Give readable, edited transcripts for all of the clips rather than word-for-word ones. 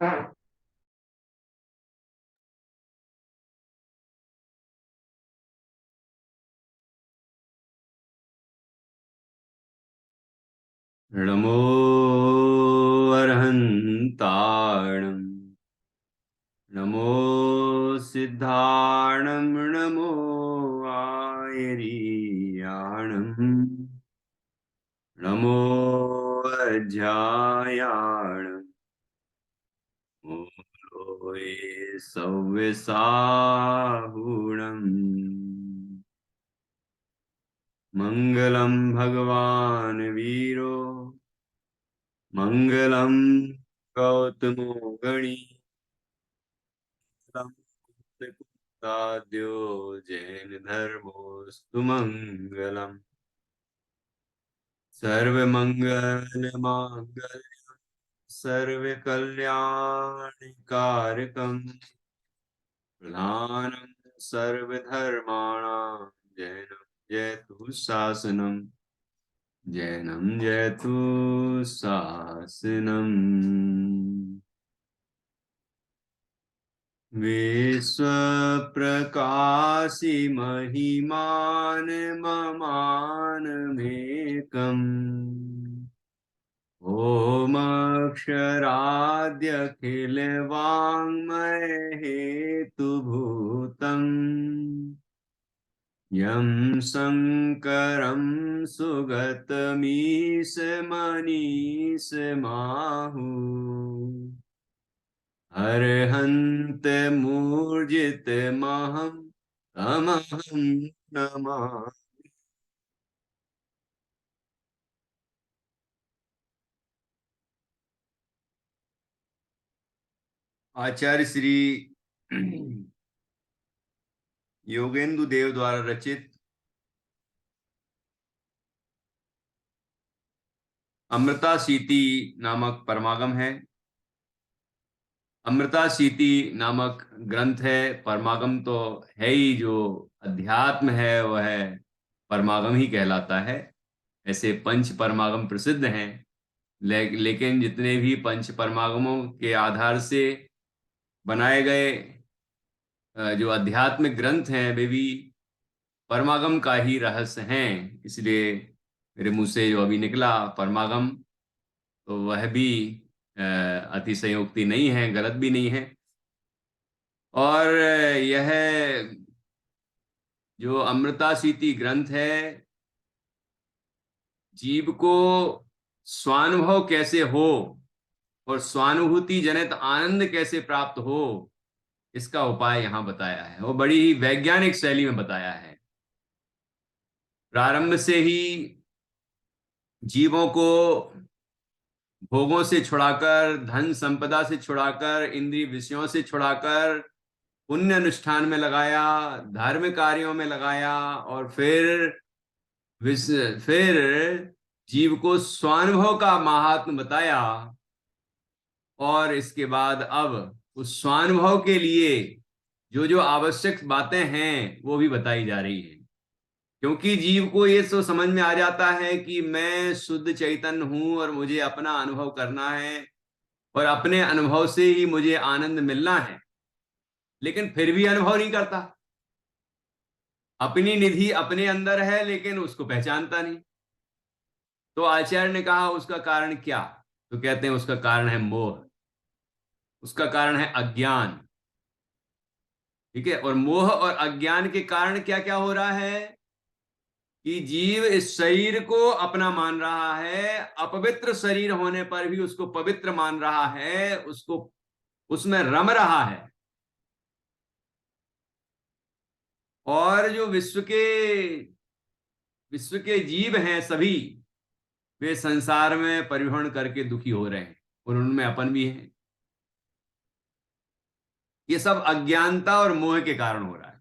नमो अर्हन्ताणं नमो सिद्धाणं नमो आयरीयाणं नमो अध्यायाणं लोये सव्यसाहुणम् मङ्गलं भगवान् वीरो मङ्गलं गौतमो गणी साद्यो जैन धर्मोस्तु मंगलम सर्वमंगल मांगल्य सर्व कल्याणकारकम प्रधानम सर्वधर्माणां जैनम जयतु शासनम जैनम जयतु शासनम विश्वप्रकाशि महिमान् ममानमेकम् ॐ हेतुभूतम् यं शङ्करं सुगतमीशमनीशमाहु अर्हन्त मूर्जितमहं तमहं नमामि। आचार्य श्री योगेंदु देव द्वारा रचित अमृता सीति नामक परमागम है। अमृता सीति नामक ग्रंथ है। परमागम तो है ही, जो अध्यात्म है वह परमागम ही कहलाता है। ऐसे पंच परमागम प्रसिद्ध हैं, लेकिन जितने भी पंच परमागमों के आधार से बनाए गए जो आध्यात्मिक ग्रंथ हैं वे भी परमागम का ही रहस्य हैं। इसलिए मेरे मुंह से जो अभी निकला परमागम, तो वह भी अतिशयोक्ति नहीं है, गलत भी नहीं है। और यह जो अमृता सीति ग्रंथ है, जीव को स्वानुभव कैसे हो और स्वानुभूति जनित आनंद कैसे प्राप्त हो, इसका उपाय यहां बताया है। वो बड़ी ही वैज्ञानिक शैली में बताया है। प्रारंभ से ही जीवों को भोगों से छुड़ाकर, धन संपदा से छुड़ाकर, इंद्रिय विषयों से छुड़ाकर पुण्य अनुष्ठान में लगाया, धार्मिक कार्यों में लगाया, और फिर जीव को स्वानुभव का महात्म बताया। और इसके बाद अब उस स्वानुभव के लिए जो जो आवश्यक बातें हैं वो भी बताई जा रही है। क्योंकि जीव को ये तो समझ में आ जाता है कि मैं शुद्ध चैतन्य हूं और मुझे अपना अनुभव करना है और अपने अनुभव से ही मुझे आनंद मिलना है, लेकिन फिर भी अनुभव नहीं करता। अपनी निधि अपने अंदर है लेकिन उसको पहचानता नहीं। तो आचार्य ने कहा उसका कारण क्या? तो कहते हैं उसका कारण है मोह, उसका कारण है अज्ञान। ठीक है। और मोह और अज्ञान के कारण क्या क्या हो रहा है कि जीव इस शरीर को अपना मान रहा है, अपवित्र शरीर होने पर भी उसको पवित्र मान रहा है, उसको उसमें रम रहा है। और जो विश्व के जीव हैं सभी, वे संसार में परिभ्रमण करके दुखी हो रहे हैं और उनमें अपन भी है। ये सब अज्ञानता और मोह के कारण हो रहा है।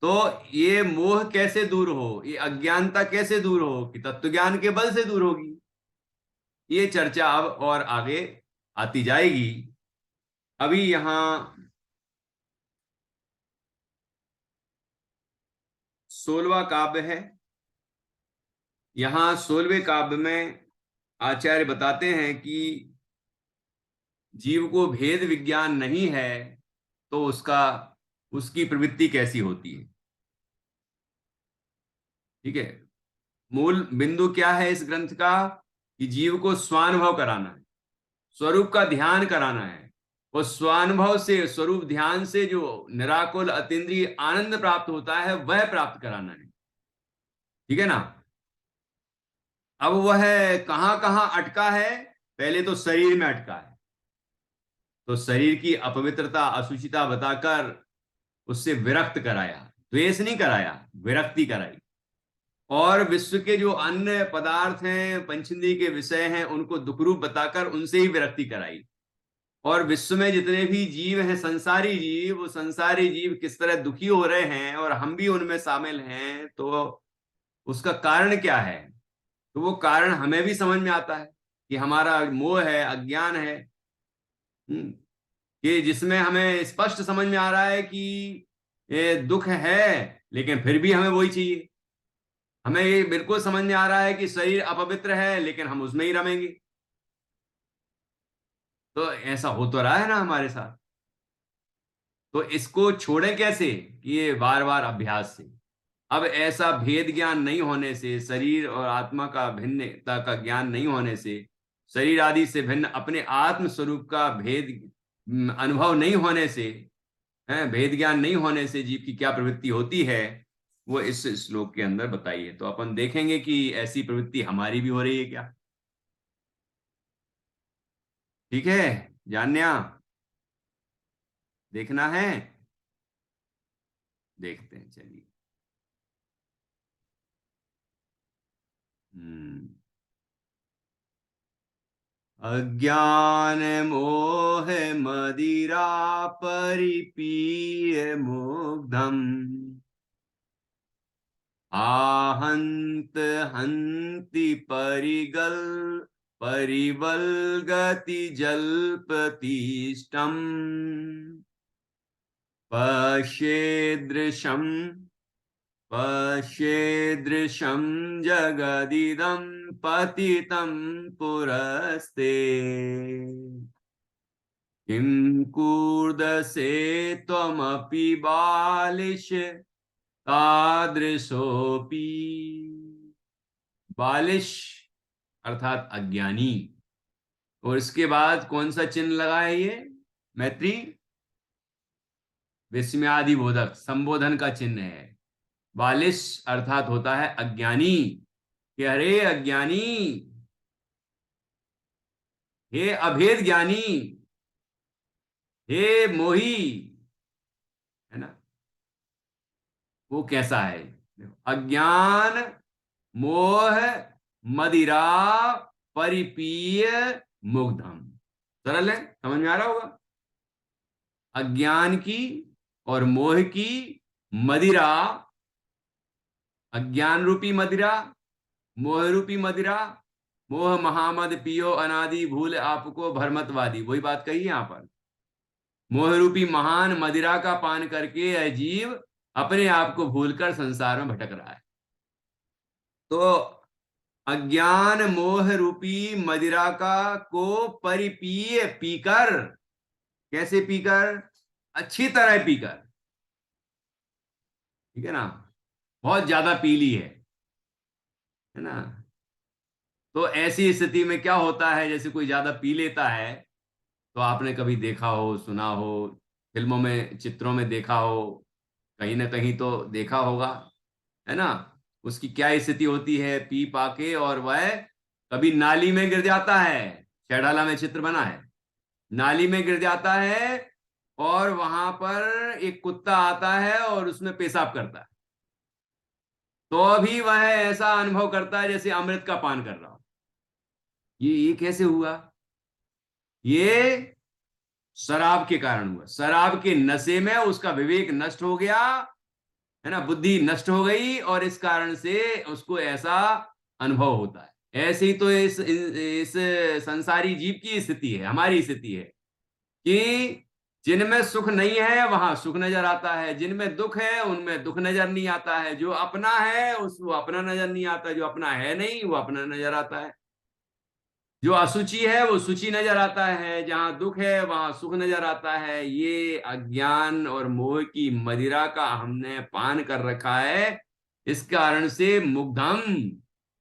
तो ये मोह कैसे दूर हो, ये अज्ञानता कैसे दूर हो, कि तत्व ज्ञान के बल से दूर होगी। ये चर्चा अब और आगे आती जाएगी। अभी यहां 16वां काव्य है। यहां 16वें काव्य में आचार्य बताते हैं कि जीव को भेद विज्ञान नहीं है तो उसकी प्रवृत्ति कैसी होती है? ठीक है। मूल बिंदु क्या है इस ग्रंथ का? कि जीव को स्वानुभव कराना है, स्वरूप का ध्यान कराना है, और स्वानुभव से, स्वरूप ध्यान से जो निराकुल अतीन्द्रिय आनंद प्राप्त होता है वह प्राप्त कराना है। ठीक है ना? अब वह कहां कहां अटका है? पहले तो शरीर में अटका है, तो शरीर की अपवित्रता अशुचिता बताकर उससे विरक्त कराया, द्वेष नहीं कराया, विरक्ति कराई। और विश्व के जो अन्य पदार्थ हैं, पंचेंद्रिय के विषय हैं, उनको दुख रूप बताकर उनसे ही विरक्ति कराई। और विश्व में जितने भी जीव हैं, संसारी जीव, वो संसारी जीव किस तरह दुखी हो रहे हैं और हम भी उनमें शामिल हैं, तो उसका कारण क्या है? तो वो कारण हमें भी समझ में आता है कि हमारा मोह है, अज्ञान है। कि जिसमें हमें स्पष्ट समझ में आ रहा है कि ये दुख है, लेकिन फिर भी हमें वही चाहिए। हमें ये बिल्कुल समझ में आ रहा है कि शरीर अपवित्र है, लेकिन हम उसमें ही रमेंगे। तो ऐसा हो तो रहा है ना हमारे साथ। तो इसको छोड़े कैसे? कि ये बार बार अभ्यास से। अब ऐसा भेद ज्ञान नहीं होने से, शरीर और आत्मा का भिन्नता का ज्ञान नहीं होने से, शरीर आदि से भिन्न अपने आत्म स्वरूप का भेद अनुभव नहीं होने से, है भेद ज्ञान नहीं होने से जीव की क्या प्रवृत्ति होती है, वो इस श्लोक के अंदर बताई है। तो अपन देखेंगे कि ऐसी प्रवृत्ति हमारी भी हो रही है क्या। ठीक है, जानन्या, देखना है? देखते हैं, चलिए। हम्म। अज्ञान मोह मदिरा परिपीय मुग्धम, आहंत हंति परिवल्गति जल्पतिष्ठम्, पश्येदृशम् पश्येदृशं जगदिदं पतितं पुरस्ते, किं कूर्दसे त्वमपि बालिश तादृशोऽपि। बालिश अर्थात अज्ञानी। और इसके बाद कौन सा चिन्ह लगा है ये? मैत्री विस्मयादि बोधक संबोधन का चिन्ह है। बालिश अर्थात होता है अज्ञानी, कि अरे अज्ञानी, हे अभेद ज्ञानी, हे मोही, है ना? वो कैसा है? अज्ञान मोह मदिरा परिपीय मुग्धम। सरल है, समझ में आ रहा होगा। अज्ञान की और मोह की मदिरा, अज्ञान रूपी मदिरा, मोह रूपी मदिरा, मोह महामद पियो अनादि भूल आपको भरमतवादी, वही बात कही यहां पर। मोह रूपी महान मदिरा का पान करके यह जीव अपने आप को भूलकर संसार में भटक रहा है। तो अज्ञान मोह रूपी मदिरा का को परिपीय, पीकर, कैसे पीकर? अच्छी तरह पीकर, ठीक है ना? बहुत ज्यादा पी ली है ना? तो ऐसी स्थिति में क्या होता है, जैसे कोई ज्यादा पी लेता है, तो आपने कभी देखा हो, सुना हो, फिल्मों में, चित्रों में देखा हो, कहीं ना कहीं तो देखा होगा, है ना? उसकी क्या स्थिति होती है पी पाके, और वह कभी नाली में गिर जाता है। शैडाला में चित्र बना है, नाली में गिर जाता है, और वहां पर एक कुत्ता आता है और उसमें पेशाब करता है, तो अभी वह ऐसा अनुभव करता है जैसे अमृत का पान कर रहा हो। ये कैसे हुआ? ये शराब के कारण हुआ। शराब के नशे में उसका विवेक नष्ट हो गया, है ना, बुद्धि नष्ट हो गई, और इस कारण से उसको ऐसा अनुभव होता है। ऐसे ही तो इस संसारी जीव की स्थिति है, हमारी स्थिति है, कि जिनमें सुख नहीं है वहां सुख नजर आता है, जिनमें दुख है उनमें दुख नजर नहीं आता है। जो अपना है उसको अपना नजर नहीं आता, जो अपना है नहीं वो अपना नजर आता है। जो अशुचि है वो शुचि नजर आता है, जहां दुख है वहां सुख नजर आता है। ये अज्ञान और मोह की मदिरा का हमने पान कर रखा है, इस कारण से मुग्धम,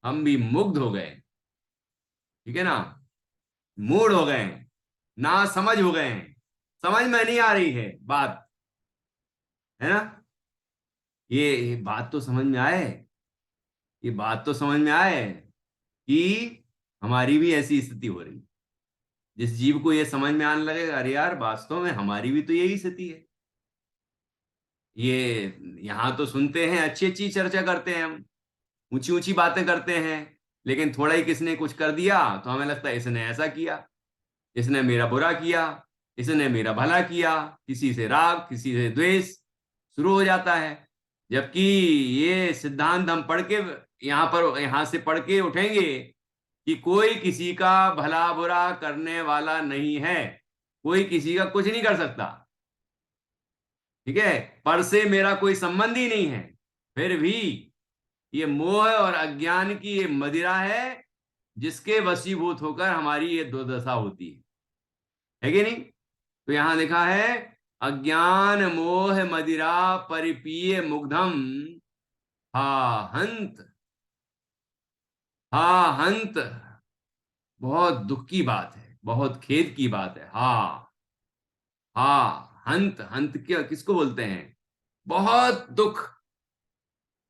हम भी मुग्ध हो गए, ठीक है ना, मूड हो गए, ना समझ हो गए हैं, समझ में नहीं आ रही है बात, है ना। ये बात तो समझ में आए, ये बात तो समझ में आए कि हमारी भी ऐसी स्थिति हो रही। जिस जीव को ये समझ में आने लगेगा, अरे यार वास्तव में हमारी भी तो यही स्थिति है। ये यहां तो सुनते हैं, अच्छी अच्छी चर्चा करते हैं हम, ऊंची ऊंची बातें करते हैं, लेकिन थोड़ा ही किसने कुछ कर दिया तो हमें लगता है इसने ऐसा किया, इसने मेरा बुरा किया, इसने मेरा भला किया, किसी से राग किसी से द्वेष शुरू हो जाता है। जबकि ये सिद्धांत हम पढ़ के, यहां से पढ़ के उठेंगे कि कोई किसी का भला बुरा करने वाला नहीं है, कोई किसी का कुछ नहीं कर सकता, ठीक है, पर से मेरा कोई संबंध ही नहीं है। फिर भी ये मोह और अज्ञान की ये मदिरा है, जिसके वशीभूत होकर हमारी ये दुर्दशा होती है कि नहीं। तो यहां लिखा है, अज्ञान मोह मदिरा परिपीय मुग्धम, हा हंत, हा हंत, बहुत दुख की बात है, बहुत खेद की बात है। हा, हा हंत, हंत क्या किसको बोलते हैं, बहुत दुख,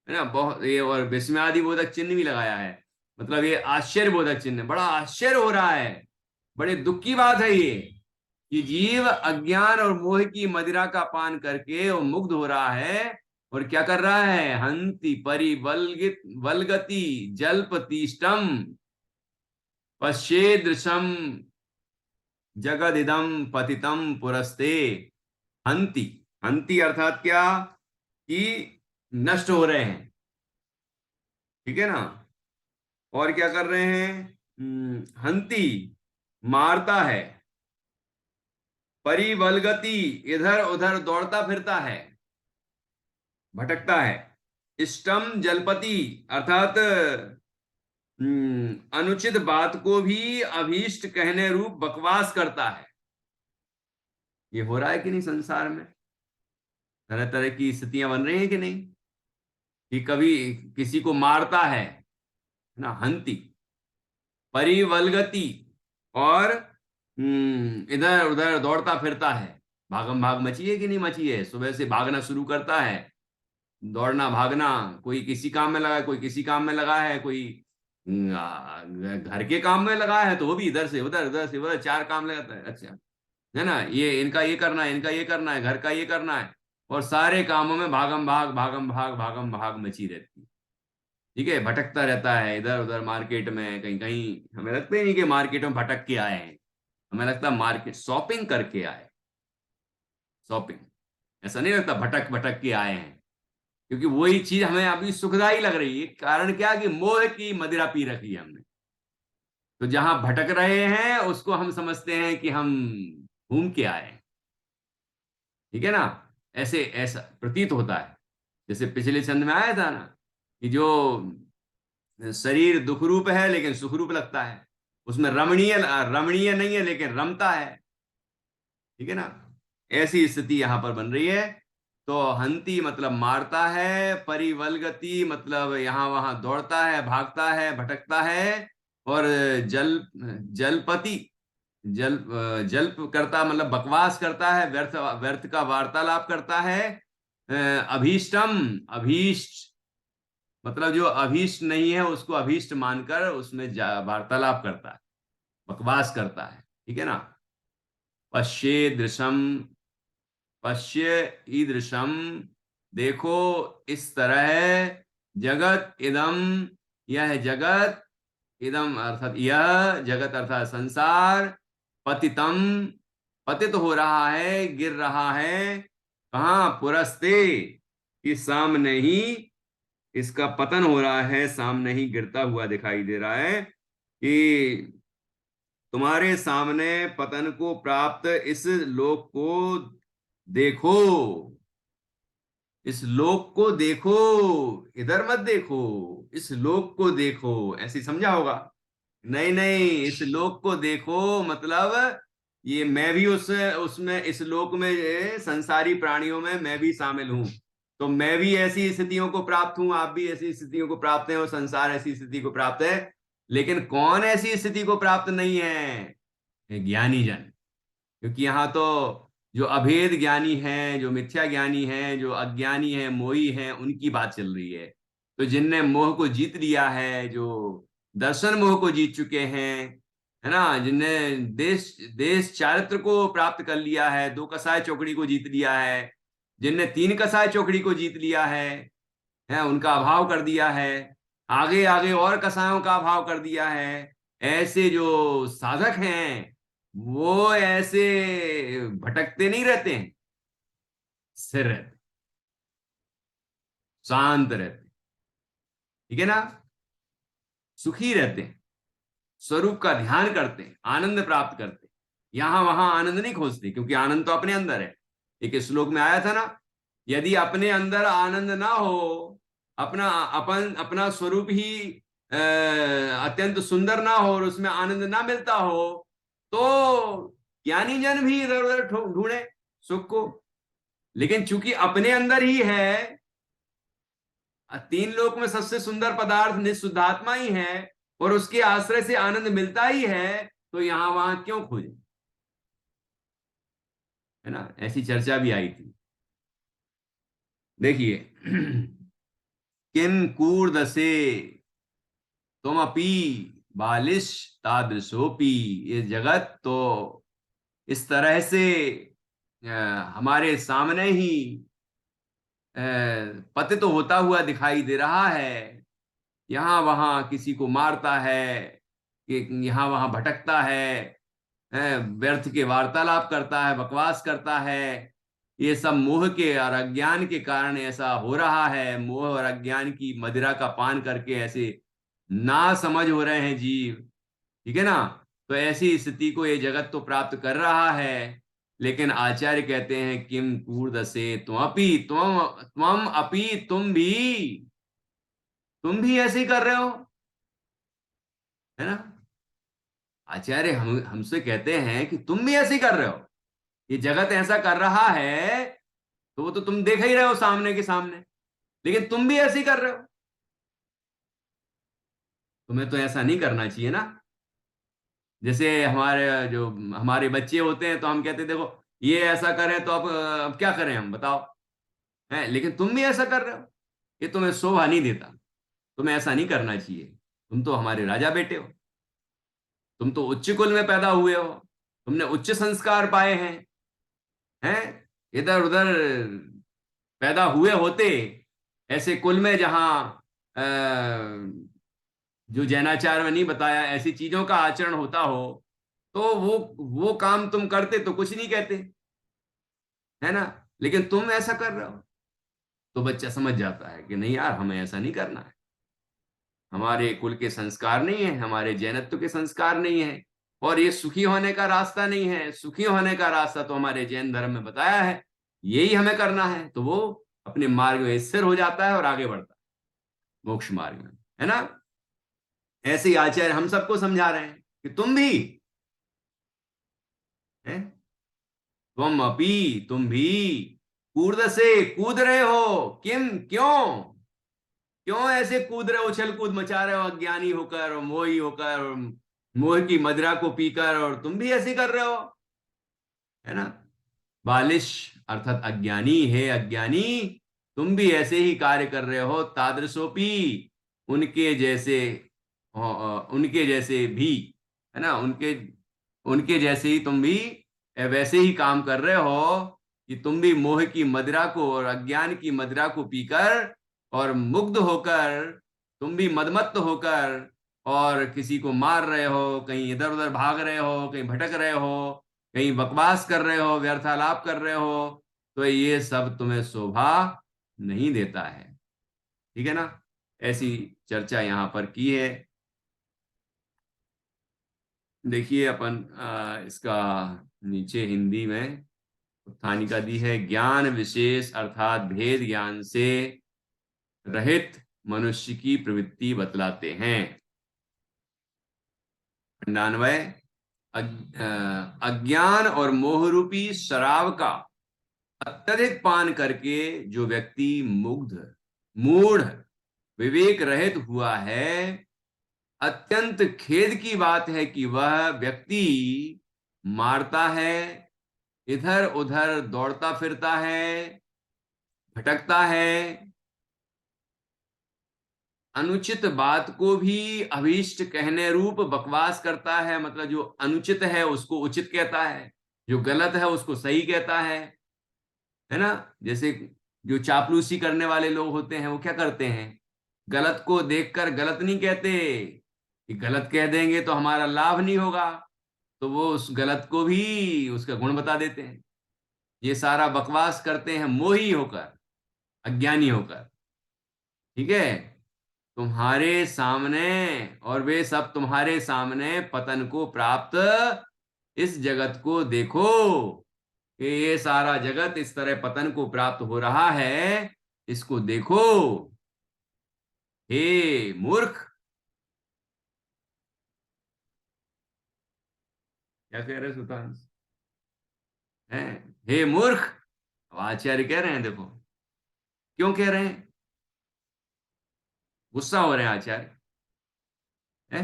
है ना। बहुत ये, और विस्मयादि बोधक चिन्ह भी लगाया है, मतलब ये आश्चर्य बोधक चिन्ह, बड़ा आश्चर्य हो रहा है, बड़े दुख की बात है ये, कि जीव अज्ञान और मोह की मदिरा का पान करके वो मुग्ध हो रहा है, और क्या कर रहा है, हंति परिवल्गित वल्गति जल्पतिष्ठम पश्येदृशम जगदिदम पतितम पुरस्ते। हंति, हंति अर्थात क्या, कि नष्ट हो रहे हैं, ठीक है ना। और क्या कर रहे हैं, हंति मारता है, परिवलगति इधर उधर दौड़ता फिरता है, भटकता है, इष्टम जलपति अर्थात अनुचित बात को भी अभीष्ट कहने रूप बकवास करता है। ये हो रहा है कि नहीं संसार में, तरह तरह की स्थितियां बन रही हैं कि नहीं, कि कभी किसी को मारता है ना, हंति परिवलगति, और इधर उधर दौड़ता फिरता है, भागम भाग मची है कि नहीं मची है, सुबह से भागना शुरू करता है, दौड़ना भागना, कोई किसी काम में लगा है, कोई किसी काम में लगा है, कोई घर के काम में लगा है, तो वो भी इधर से उधर, उधर से उधर, चार काम लगाता है, अच्छा, है ना, ये इनका ये करना है, इनका ये करना है, घर का ये करना है, और सारे कामों में भागम भाग भागम भाग भागम भाग मची रहती है, ठीक है, भटकता रहता है इधर उधर मार्केट में, कहीं कहीं हमें लगता ही नहीं कि मार्केट में भटक के आए हैं, हमें लगता है मार्केट शॉपिंग करके आए, शॉपिंग, ऐसा नहीं लगता भटक भटक के आए हैं, क्योंकि वही चीज हमें अभी सुखदाई लग रही है, कारण क्या कि मोह की मदिरा पी रखी है हमने। तो जहां भटक रहे हैं उसको हम समझते हैं कि हम घूम के आए हैं, ठीक है ना, ऐसे ऐसा प्रतीत होता है। जैसे पिछले छंद में आया था ना, कि जो शरीर दुख रूप है लेकिन सुख रूप लगता है, उसमें रमणीय रमणीय नहीं है लेकिन रमता है, ठीक है ना। ऐसी स्थिति यहां पर बन रही है। तो हंती मतलब मारता है, परिवलगति मतलब यहां वहां दौड़ता है, भागता है, भटकता है, और जल जलपति, जल जल्प करता मतलब बकवास करता है, व्यर्थ व्यर्थ का वार्तालाप करता है, अभीष्टम, अभीष्ट मतलब जो अभीष्ट नहीं है उसको अभीष्ट मानकर उसमें वार्तालाप करता है, बकवास करता है, ठीक है ना। पश्येदृशम, पश्य ईदृशम, देखो इस तरह, जगत इदम, यह जगत, इदम अर्थात यह जगत अर्थात संसार, पतितम पतित हो रहा है, गिर रहा है, कहाँ, पुरस्ते, कि सामने ही इसका पतन हो रहा है, सामने ही गिरता हुआ दिखाई दे रहा है, कि तुम्हारे सामने पतन को प्राप्त इस लोक को देखो, इस लोक को देखो, इधर मत देखो, इस लोक को देखो, ऐसे समझा होगा, नहीं नहीं, इस लोक को देखो, मतलब ये मैं भी उसमें इस लोक में संसारी प्राणियों में मैं भी शामिल हूं। तो मैं भी ऐसी स्थितियों को प्राप्त हूं, आप भी ऐसी स्थितियों को प्राप्त हैं, और संसार ऐसी स्थिति को प्राप्त है। लेकिन कौन ऐसी स्थिति को प्राप्त नहीं है? ये ज्ञानी जन। क्योंकि यहाँ तो जो अभेद ज्ञानी हैं, जो मिथ्या ज्ञानी हैं, जो अज्ञानी हैं, मोही हैं, उनकी बात चल रही है। तो जिनने मोह को जीत लिया है, जो दर्शन मोह को जीत चुके हैं, है ना, जिनने देश देश चारित्र को प्राप्त कर लिया है, दो कसाय चौकड़ी को जीत लिया है, जिनने तीन कसाय चौकड़ी को जीत लिया है, उनका अभाव कर दिया है, आगे आगे और कसायों का अभाव कर दिया है, ऐसे जो साधक हैं वो ऐसे भटकते नहीं रहते हैं, स्थिर रहते, शांत रहते, ठीक है ना, सुखी रहते हैं, स्वरूप का ध्यान करते हैं, आनंद प्राप्त करते हैं। यहां वहां आनंद नहीं खोजते, क्योंकि आनंद तो अपने अंदर है। एक श्लोक में आया था ना, यदि अपने अंदर आनंद ना हो, अपना स्वरूप ही अत्यंत सुंदर ना हो और उसमें आनंद ना मिलता हो, तो ज्ञानी जन भी इधर उधर ढूंढे सुख को। लेकिन चूंकि अपने अंदर ही है, तीन लोक में सबसे सुंदर पदार्थ निःशुद्धात्मा ही है, और उसके आश्रय से आनंद मिलता ही है, तो यहां वहां क्यों खोजे? है ना, ऐसी चर्चा भी आई थी। देखिए, किम कूर्दसे तुम अपी बालिश तादृशोपी। ये जगत तो इस तरह से हमारे सामने ही पतित होता हुआ दिखाई दे रहा है। यहाँ वहां किसी को मारता है, कि यहाँ वहां भटकता है, व्यर्थ के वार्तालाप करता है, बकवास करता है। ये सब मोह के और अज्ञान के कारण ऐसा हो रहा है। मोह और अज्ञान की मदिरा का पान करके ऐसे ना समझ हो रहे हैं जीव, ठीक है ना। तो ऐसी स्थिति को ये जगत तो प्राप्त कर रहा है। लेकिन आचार्य कहते हैं किम कूर्दसे त्वम अपि तुम भी ऐसे ही कर रहे हो, है ना। आचार्य हमसे कहते हैं कि तुम भी ऐसे ही कर रहे हो। ये जगत ऐसा कर रहा है, तो वो तो तुम देख ही रहे हो सामने के सामने, लेकिन तुम भी ऐसे ही कर रहे हो। तुम्हें तो ऐसा नहीं करना चाहिए ना। जैसे हमारे जो हमारे बच्चे होते हैं, तो हम कहते हैं देखो ये ऐसा करें, तो अब क्या करें हम, बताओ। है, लेकिन तुम भी ऐसा कर रहे हो, ये तुम्हें शोभा नहीं देता। तुम्हें ऐसा नहीं करना चाहिए। तुम तो हमारे राजा बेटे हो, तुम तो उच्च कुल में पैदा हुए हो, तुमने उच्च संस्कार पाए हैं। इधर उधर पैदा हुए होते ऐसे कुल में जहां जो जैनाचार्य में नहीं बताया, ऐसी चीजों का आचरण होता हो, तो वो काम तुम करते तो कुछ नहीं कहते, है ना। लेकिन तुम ऐसा कर रहे हो, तो बच्चा समझ जाता है कि नहीं यार, हमें ऐसा नहीं करना है। हमारे कुल के संस्कार नहीं है, हमारे जैनत्व के संस्कार नहीं है, और ये सुखी होने का रास्ता नहीं है। सुखी होने का रास्ता तो हमारे जैन धर्म में बताया है, यही हमें करना है। तो वो अपने मार्ग में स्थिर हो जाता है और आगे बढ़ता है मोक्ष मार्ग में, है ना। ऐसे ही आचार्य हम सबको समझा रहे हैं कि तुम भी, है, तुम भी कूद से कूद रहे हो। किम, क्यों, क्यों ऐसे कूद रहे हो, उछल कूद मचा रहे हो, अज्ञानी होकर और मोही होकर और मोह की मदिरा को पीकर, और तुम भी ऐसे कर रहे हो, है ना। बालिश अर्थात अज्ञानी है, अज्ञानी, तुम भी ऐसे ही कार्य कर रहे हो। तादृशोपी, उनके जैसे, उनके जैसे भी, है ना, उनके उनके जैसे ही तुम भी वैसे ही काम कर रहे हो, कि तुम भी मोह की मदिरा को और अज्ञान की मदिरा को पीकर और मुग्ध होकर, तुम भी मदमत्त होकर, और किसी को मार रहे हो, कहीं इधर उधर भाग रहे हो, कहीं भटक रहे हो, कहीं बकवास कर रहे हो, व्यर्थालाप कर रहे हो। तो ये सब तुम्हें शोभा नहीं देता है, ठीक है ना। ऐसी चर्चा यहाँ पर की है। देखिए अपन इसका नीचे हिंदी में उत्थानिका दी है। ज्ञान विशेष अर्थात भेद ज्ञान से रहित मनुष्य की प्रवृत्ति बतलाते हैं। खंडान्वय, अज्ञान और मोह रूपी शराब का अत्यधिक पान करके जो व्यक्ति मुग्ध, मूढ़, विवेक रहित हुआ है, अत्यंत खेद की बात है कि वह व्यक्ति मारता है, इधर उधर दौड़ता फिरता है, भटकता है, अनुचित बात को भी अभीष्ट कहने रूप बकवास करता है, मतलब जो अनुचित है उसको उचित कहता है, जो गलत है उसको सही कहता है ना। जैसे जो चापलूसी करने वाले लोग होते हैं वो क्या करते हैं, गलत को देखकर गलत नहीं कहते कि गलत कह देंगे तो हमारा लाभ नहीं होगा, तो वो उस गलत को भी उसका गुण बता देते हैं। ये सारा बकवास करते हैं मोही होकर, अज्ञानी होकर। ठीक है, तुम्हारे सामने, और वे सब तुम्हारे सामने पतन को प्राप्त इस जगत को देखो कि ये सारा जगत इस तरह पतन को प्राप्त हो रहा है, इसको देखो। हे मूर्ख, क्या कह रहे सुल्तान है, हे मूर्ख। अब आचार्य कह रहे हैं, देखो क्यों कह रहे हैं, गुस्सा हो रहे हैं आचार्य है?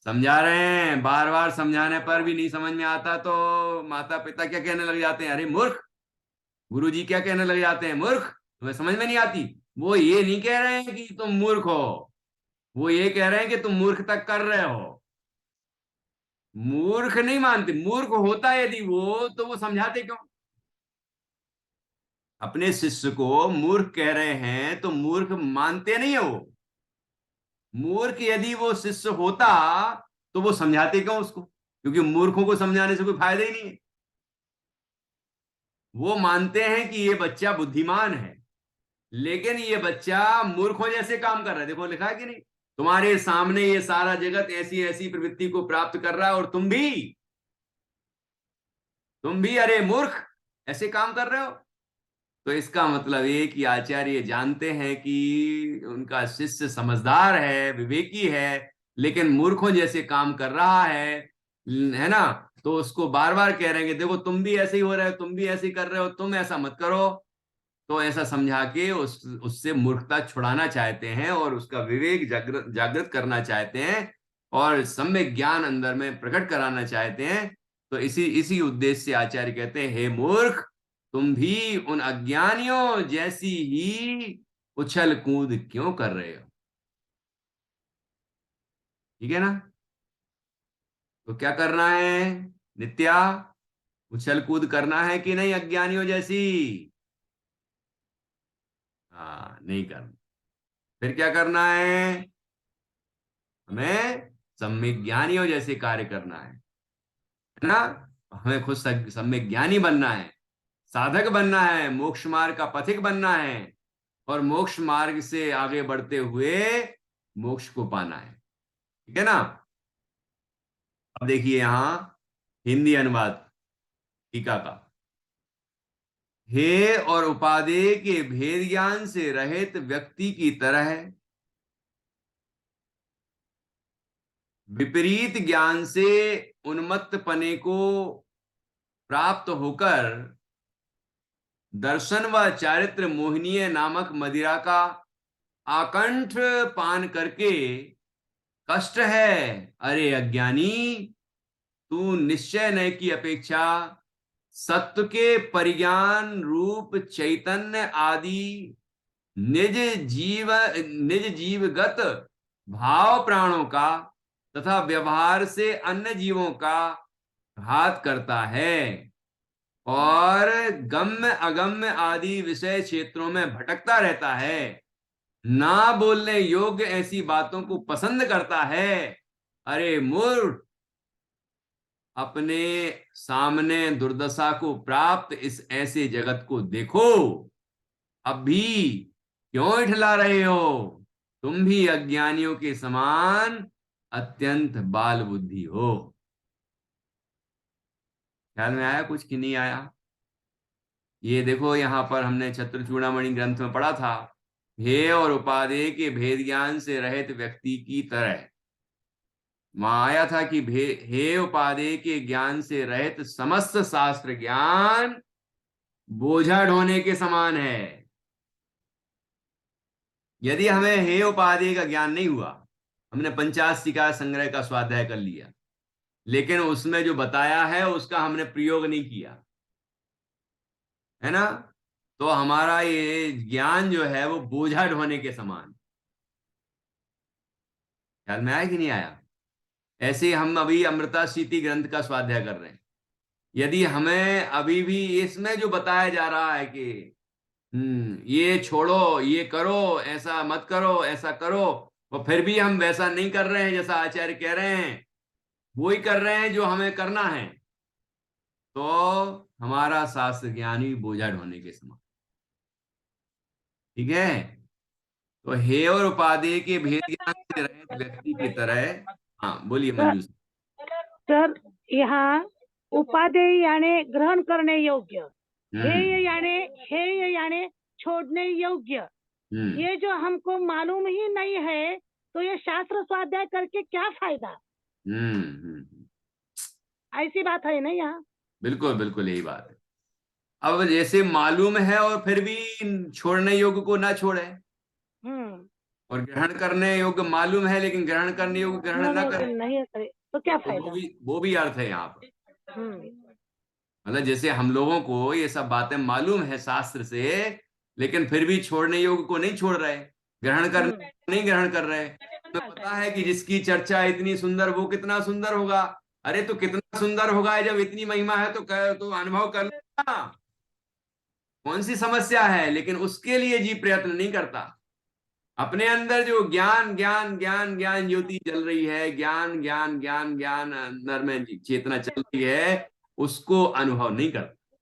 समझा रहे हैं, बार बार समझाने पर भी नहीं समझ में आता तो माता पिता क्या कहने लग जाते हैं, अरे मूर्ख। गुरु जी क्या कहने लग जाते हैं, मूर्ख, तुम्हें समझ में नहीं आती। वो ये नहीं कह रहे हैं कि तुम मूर्ख हो, वो ये कह रहे हैं कि तुम मूर्खता कर रहे हो। मूर्ख नहीं मानते, मूर्ख होता यदि वो तो वो समझाते क्यों। अपने शिष्य को मूर्ख कह रहे हैं तो मूर्ख मानते नहीं है वो। मूर्ख यदि वो शिष्य होता तो वो समझाते क्यों उसको, क्योंकि मूर्खों को समझाने से कोई फायदा ही नहीं है। वो मानते हैं कि ये बच्चा बुद्धिमान है, लेकिन ये बच्चा मूर्खों जैसे काम कर रहा है। देखो लिखा है कि नहीं, तुम्हारे सामने ये सारा जगत ऐसी ऐसी प्रवृत्ति को प्राप्त कर रहा है और तुम भी अरे मूर्ख ऐसे काम कर रहे हो। तो इसका मतलब ये कि आचार्य जानते हैं कि उनका शिष्य समझदार है, विवेकी है, लेकिन मूर्खों जैसे काम कर रहा है ना। तो उसको बार बार कह रहे हैं कि देखो तुम भी ऐसे ही हो रहे हो, तुम भी ऐसे ही कर रहे हो, तुम ऐसा मत करो। तो ऐसा समझा के उससे मूर्खता छुड़ाना चाहते हैं और उसका विवेक जागृत जागृत करना चाहते हैं और सम्यक ज्ञान अंदर में प्रकट कराना चाहते हैं। तो इसी इसी उद्देश्य से आचार्य कहते हैं, हे मूर्ख, तुम भी उन अज्ञानियों जैसी ही उछल कूद क्यों कर रहे हो। ठीक है ना। तो क्या करना है नित्या, उछल कूद करना है कि नहीं अज्ञानियों जैसी। हाँ नहीं करना। फिर क्या करना है, हमें सम्यक ज्ञानियों जैसे कार्य करना है ना। हमें खुद सम्यक ज्ञानी बनना है, साधक बनना है, मोक्ष मार्ग का पथिक बनना है और मोक्ष मार्ग से आगे बढ़ते हुए मोक्ष को पाना है। ठीक है ना। अब देखिए यहां हिंदी अनुवाद टीका का, हे और उपादेय के भेद ज्ञान से रहित व्यक्ति की तरह विपरीत ज्ञान से उन्मत्त पने को प्राप्त होकर दर्शन व चारित्र मोहिनीय नामक मदिरा का आकंठ पान करके कष्ट है। अरे अज्ञानी, तू निश्चय नय की अपेक्षा सत्व के परिज्ञान रूप चैतन्य आदि निज जीव निज जीवगत भाव प्राणों का तथा व्यवहार से अन्य जीवों का घात करता है और गम्य अगम्य आदि विषय क्षेत्रों में भटकता रहता है, ना बोलने योग्य ऐसी बातों को पसंद करता है। अरे मूर्ख, अपने सामने दुर्दशा को प्राप्त इस ऐसे जगत को देखो, अब भी क्यों इठला रहे हो। तुम भी अज्ञानियों के समान अत्यंत बाल बुद्धि हो। ख्याल में आया कुछ कि नहीं आया। ये देखो यहां पर हमने चतुर्चूड़ामणि ग्रंथ में पढ़ा था, हे और उपादेय के भेद ज्ञान से रहित व्यक्ति की तरह। वहां आया था कि हे उपादेय के ज्ञान से रहित समस्त शास्त्र ज्ञान बोझा ढोने के समान है। यदि हमें हे उपादेय का ज्ञान नहीं हुआ, हमने पंचास्तिका संग्रह का स्वाध्याय कर लिया, लेकिन उसमें जो बताया है उसका हमने प्रयोग नहीं किया, है ना, तो हमारा ये ज्ञान जो है वो बोझा ढोने के समान। ख्याल में आया कि नहीं आया? ऐसे हम अभी अमृता स्थिति ग्रंथ का स्वाध्याय कर रहे हैं। यदि हमें अभी भी इसमें जो बताया जा रहा है कि ये छोड़ो, ये करो, ऐसा मत करो, ऐसा करो, और फिर भी हम वैसा नहीं कर रहे हैं जैसा आचार्य कह रहे हैं, वही कर रहे हैं जो हमें करना है, तो हमारा शास्त्र ज्ञान ही बोझा ढोने के समान। ठीक है? तो हे और उपादेय के भेद ज्ञान से रहित व्यक्ति की तरह। हाँ बोलिए मंजू। सर, यहाँ उपादेय यानी ग्रहण करने योग्य, हेय हम्म यानी छोड़ने योग्य। ये जो हमको मालूम ही नहीं है तो ये शास्त्र स्वाध्याय करके क्या फायदा? ऐसी बात है ना यहाँ। बिल्कुल बिल्कुल यही बात है। अब जैसे मालूम है और फिर भी छोड़ने योग्य को ना छोड़े, और ग्रहण करने योग्य मालूम है लेकिन ग्रहण करने योग्य ग्रहण ना करे, नहीं करे तो क्या तो फायदा? वो भी अर्थ है यहाँ पर। मतलब जैसे हम लोगों को ये सब बातें मालूम है शास्त्र से, लेकिन फिर भी छोड़ने योग्य को नहीं छोड़ रहे, ग्रहण करने नहीं ग्रहण कर रहे। हमें पता है कि जिसकी चर्चा इतनी सुंदर वो कितना सुंदर होगा। अरे तो कितना सुंदर होगा, जब इतनी महिमा है तो अनुभव कर लेना, कौन सी समस्या है? लेकिन उसके लिए जी प्रयत्न नहीं करता। अपने अंदर जो ज्ञान ज्ञान ज्ञान ज्ञान ज्योति जल रही है, ज्ञान ज्ञान ज्ञान ज्ञान अंदर में चेतना चल रही है, उसको अनुभव नहीं करता।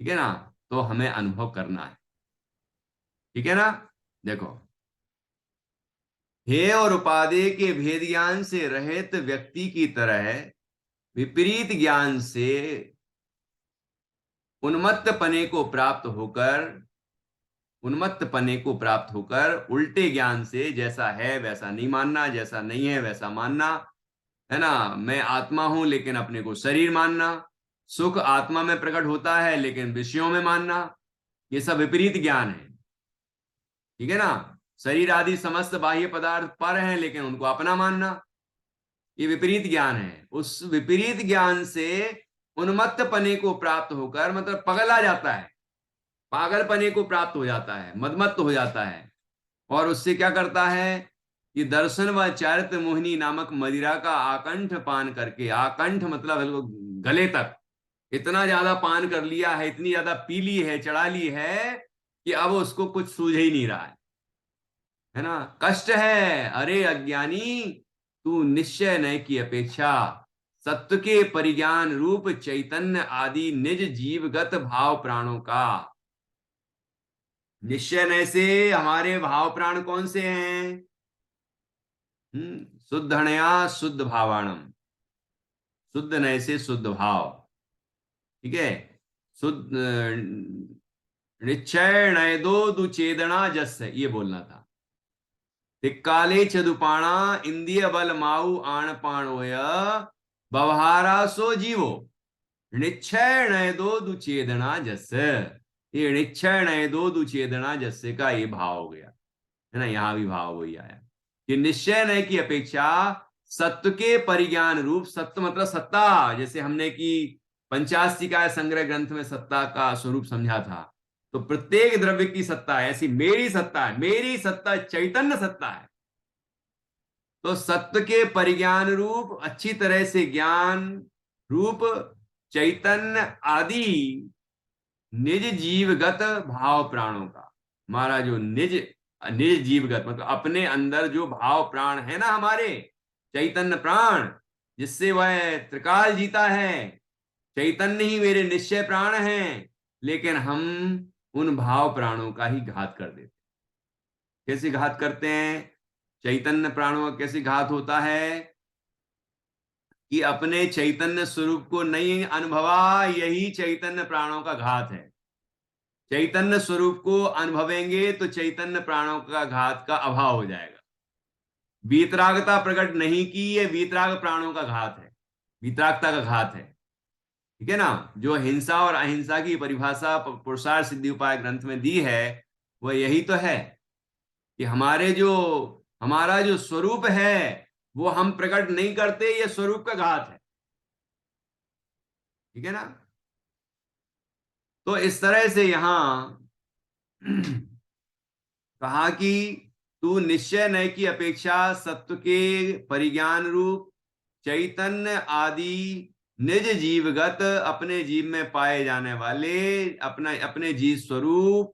ठीक है ना? तो हमें अनुभव करना है। ठीक है ना? देखो, हे और उपादेय के भेद ज्ञान से रहित व्यक्ति की तरह विपरीत ज्ञान से उन्मत्त पने को प्राप्त होकर उल्टे ज्ञान से जैसा है वैसा नहीं मानना, जैसा नहीं है वैसा मानना, है ना, मैं आत्मा हूं लेकिन अपने को शरीर मानना, सुख आत्मा में प्रकट होता है लेकिन विषयों में मानना, ये सब विपरीत ज्ञान है। ठीक है ना? शरीर आदि समस्त बाह्य पदार्थ पर हैं लेकिन उनको अपना मानना, ये विपरीत ज्ञान है। उस विपरीत ज्ञान से उन्मत्त पने को प्राप्त होकर, मतलब पगला जाता है, पागलपने को प्राप्त हो जाता है, मदमत्त हो जाता है, और उससे क्या करता है कि दर्शन व चारित्र मोहिनी नामक मदिरा का आकंठ पान करके, आकंठ मतलब गले तक इतना ज्यादा पान कर लिया है, इतनी ज्यादा पी ली है, चढ़ा ली है कि अब उसको कुछ सूझ ही नहीं रहा है ना, कष्ट है। अरे अज्ञानी, तू निश्चय नय की अपेक्षा सत्व के परिज्ञान रूप चैतन्य आदि निज जीवगत भाव प्राणों का। निश्चय नय से हमारे भाव प्राण कौन से हैं? शुद्धणया शुद्ध भावाणम, शुद्ध नय से शुद्ध भाव। ठीक है? शुद्ध निश्चय नय दो दुचेदना जस, ये बोलना था। तिक्काले चदुपाणा इंद्रिय बल माऊ आण पाणोय बवहारा सो जीवो निश्चय नय दो दुचेदना जस। ये निश्चय नय दो दुचेदना जस्से का ये भाव हो गया, है ना, यहां भी भाव वही आया कि निश्चय नय की अपेक्षा सत्व के परिज्ञान रूप, सत्य मतलब सत्ता, जैसे हमने कि पंचास्तिका संग्रह ग्रंथ में सत्ता का स्वरूप समझा था, तो प्रत्येक द्रव्य की सत्ता है, ऐसी मेरी सत्ता है, मेरी सत्ता चैतन्य सत्ता है। तो सत्य के परिज्ञान रूप, अच्छी तरह से ज्ञान रूप चैतन्य आदि निज जीवगत भाव प्राणों का, हमारा जो निज निज जीवगत मतलब अपने अंदर जो भाव प्राण है ना, हमारे चैतन्य प्राण, जिससे वह त्रिकाल जीता है, चैतन्य ही मेरे निश्चय प्राण हैं, लेकिन हम उन भाव प्राणों का ही घात कर देते। कैसे घात करते हैं? चैतन्य प्राणों का कैसे घात होता है कि अपने चैतन्य स्वरूप को नहीं अनुभवा, यही चैतन्य प्राणों का घात है। चैतन्य स्वरूप को अनुभवेंगे तो चैतन्य प्राणों का घात का अभाव हो जाएगा। वीतरागता प्रकट नहीं की, ये वीतराग प्राणों का घात है, वीतरागता का घात है। ठीक है ना। जो हिंसा और अहिंसा की परिभाषा पुरुषार्थ सिद्धि उपाय ग्रंथ में दी है वो यही तो है कि हमारा जो स्वरूप है वो हम प्रकट नहीं करते, ये स्वरूप का घात है। ठीक है ना। तो इस तरह से यहां कहा कि तू निश्चय नय की अपेक्षा सत्व के परिज्ञान रूप चैतन्य आदि निज जीवगत अपने जीव में पाए जाने वाले अपना अपने जीव स्वरूप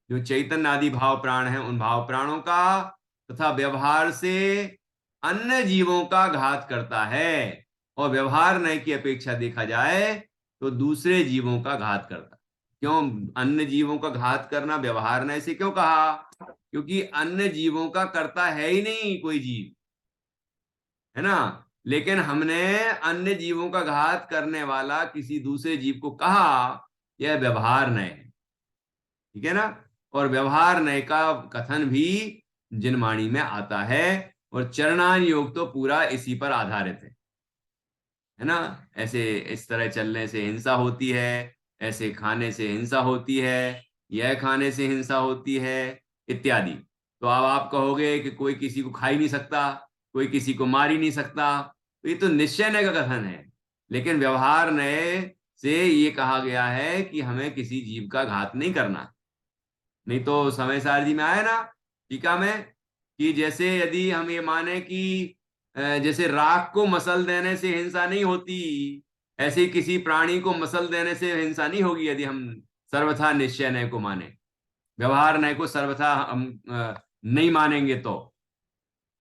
जो चैतन्य आदि भाव प्राण हैं उन भाव प्राणों का तथा व्यवहार से अन्य जीवों का घात करता है। और व्यवहार नय की अपेक्षा देखा जाए तो दूसरे जीवों का घात करता है। क्यों अन्य जीवों का घात करना व्यवहार नय से क्यों कहा? क्योंकि अन्य जीवों का करता है ही नहीं कोई जीव, है ना। लेकिन हमने अन्य जीवों का घात करने वाला किसी दूसरे जीव को कहा, यह व्यवहार नय है। ठीक है ना। और व्यवहार नय का कथन भी जिनवाणी में आता है और चरणान योग तो पूरा इसी पर आधारित है ना। ऐसे इस तरह चलने से हिंसा होती है, ऐसे खाने से हिंसा होती है, यह खाने से हिंसा होती है इत्यादि। तो अब आप कहोगे कि कोई किसी को खा ही नहीं सकता, कोई किसी को मार ही नहीं सकता, तो ये तो निश्चय नय का कथन है। लेकिन व्यवहार नय से ये कहा गया है कि हमें किसी जीव का घात नहीं करना। नहीं तो समय सार जी में आया ना टीका में कि जैसे यदि हम ये माने कि जैसे राख को मसल देने से हिंसा नहीं होती, ऐसे ही किसी प्राणी को मसल देने से हिंसा नहीं होगी यदि हम सर्वथा निश्चय नय को माने, व्यवहार नय को सर्वथा हम नहीं मानेंगे तो,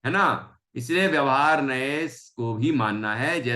है ना। इसलिए व्यवहार नय को भी मानना है। जैसे